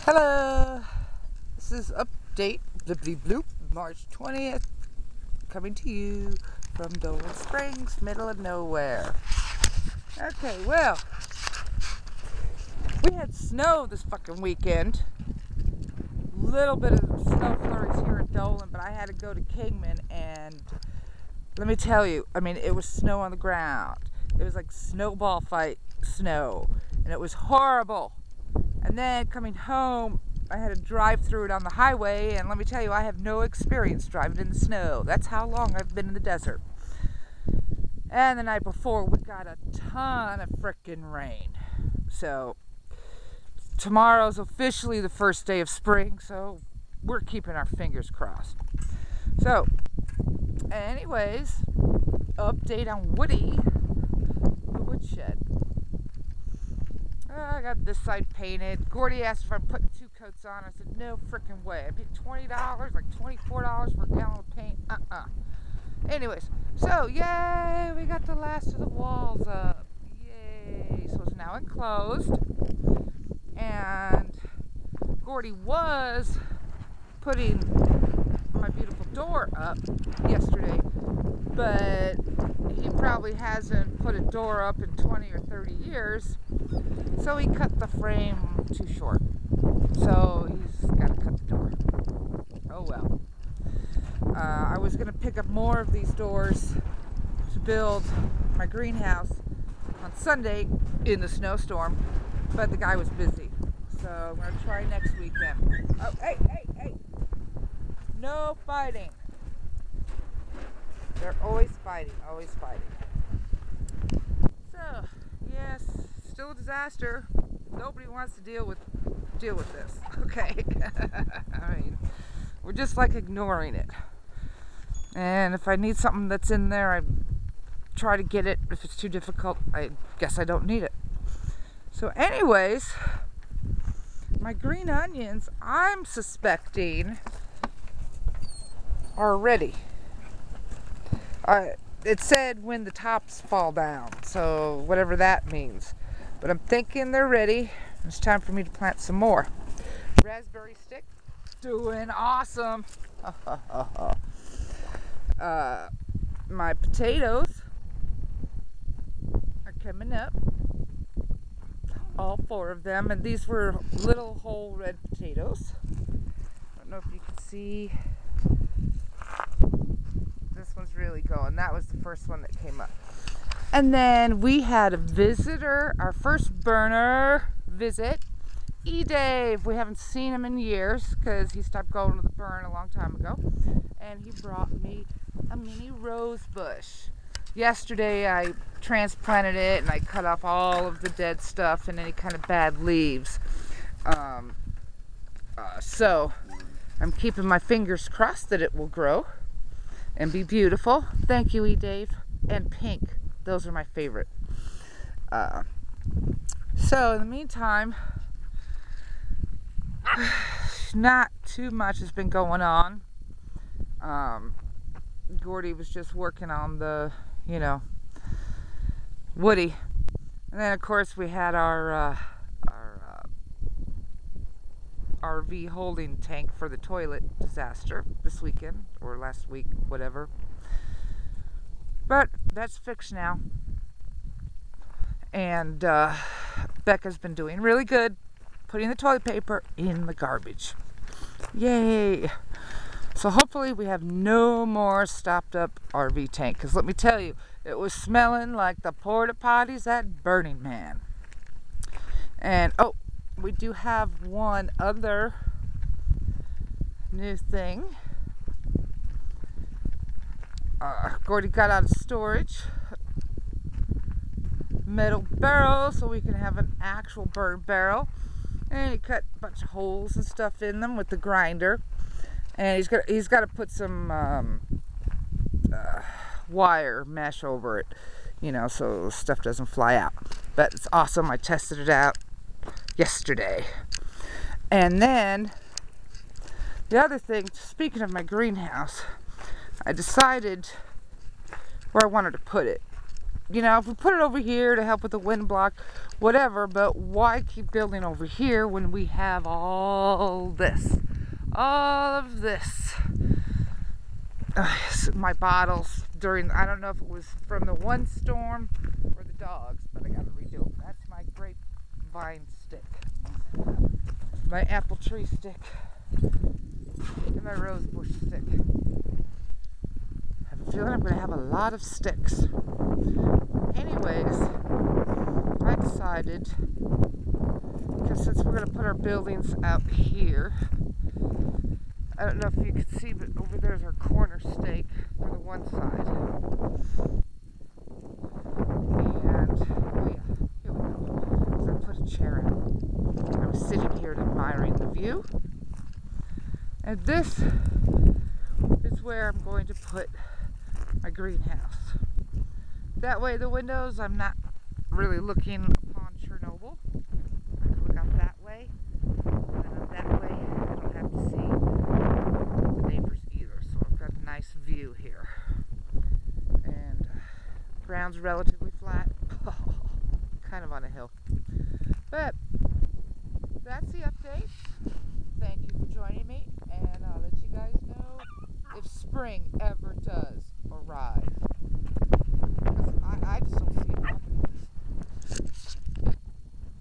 Hello, this is update Blippity Bloop, March 20th, coming to you from Dolan Springs, middle of nowhere. Okay, well, we had snow this fucking weekend. Little bit of snow flurries here in Dolan, but I had to go to Kingman, and let me tell you, I mean, it was snow on the ground. It was like snowball fight snow, and it was horrible. And then coming home, I had to drive through it on the highway, and let me tell you, I have no experience driving in the snow. That's how long I've been in the desert. And the night before, we got a ton of frickin' rain. So, tomorrow's officially the first day of spring, so we're keeping our fingers crossed. So, anyways, update on Woody, the woodshed. I got this side painted. Gordy asked if I'm putting 2 coats on. I said, no frickin' way. I paid $20, like $24 for a gallon of paint. Anyways, so yay, we got the last of the walls up. Yay. So it's now enclosed. And Gordy was putting my beautiful door up yesterday, but he probably hasn't put a door up in 20 or 30 years, so he cut the frame too short. So he's got to cut the door. Oh well. I was going to pick up more of these doors to build my greenhouse on Sunday in the snowstorm, but the guy was busy. So I'm going to try next weekend. Oh, hey! No fighting. They're always fighting, always fighting. So, yes, still a disaster. Nobody wants to deal with this, okay? I mean, we're just like ignoring it. And if I need something that's in there, I try to get it. If it's too difficult, I guess I don't need it. So anyways, my green onions, I'm suspecting, are ready. It said when the tops fall down, so whatever that means. But I'm thinking they're ready. It's time for me to plant some more. Raspberry stick, doing awesome. My potatoes are coming up. All 4 of them, and these were little whole red potatoes. I don't know if you can see. This one's really going. That was the first one that came up. And then we had a visitor, our first burner visit, E-Dave. We haven't seen him in years because he stopped going to the burn a long time ago. And he brought me a mini rose bush. Yesterday I transplanted it and I cut off all of the dead stuff and any kind of bad leaves. So I'm keeping my fingers crossed that it will grow and be beautiful. Thank you, E-Dave. And pink. Those are my favorite. So in the meantime, not too much has been going on. Gordy was just working on the, Woody. And then of course we had our RV holding tank for the toilet disaster this weekend, or last week, whatever. But that's fixed now. And Becca's been doing really good, putting the toilet paper in the garbage. Yay! So hopefully we have no more stopped up RV tank, because let me tell you, it was smelling like the porta potties at Burning Man. And oh, we do have one other new thing. Gordy got out of storage metal barrel so we can have an actual burn barrel, and he cut a bunch of holes and stuff in them with the grinder, and he's got to put some wire mesh over it, so stuff doesn't fly out. But it's awesome. I tested it out yesterday. And then the other thing, speaking of my greenhouse, I decided where I wanted to put it. you know, if we put it over here to help with the wind block, whatever, but why keep building over here when we have all this? All of this. My bottles during, I don't know if it was from the one storm or the dogs, but I gotta redo them. That's my grapevine stick, my apple tree stick, and my rose bush stick. I have a feeling I'm gonna have a lot of sticks. Anyways, I decided, because since we're gonna put our buildings out here, I don't know if you can see, but over there's our corner stake for the one side. And, oh yeah, here we go. So I put a chair out. I was sitting here admiring the view. And this is where I'm going to put my greenhouse. That way the windows, I'm not really looking upon Chernobyl. I can look out that way. And that way I don't have to see the neighbors either. So I've got a nice view here. And ground's relatively flat. Kind of on a hill. But that's the update. Thank you for joining me, and I'll let you guys know if spring ever does arrive. Because I just don't see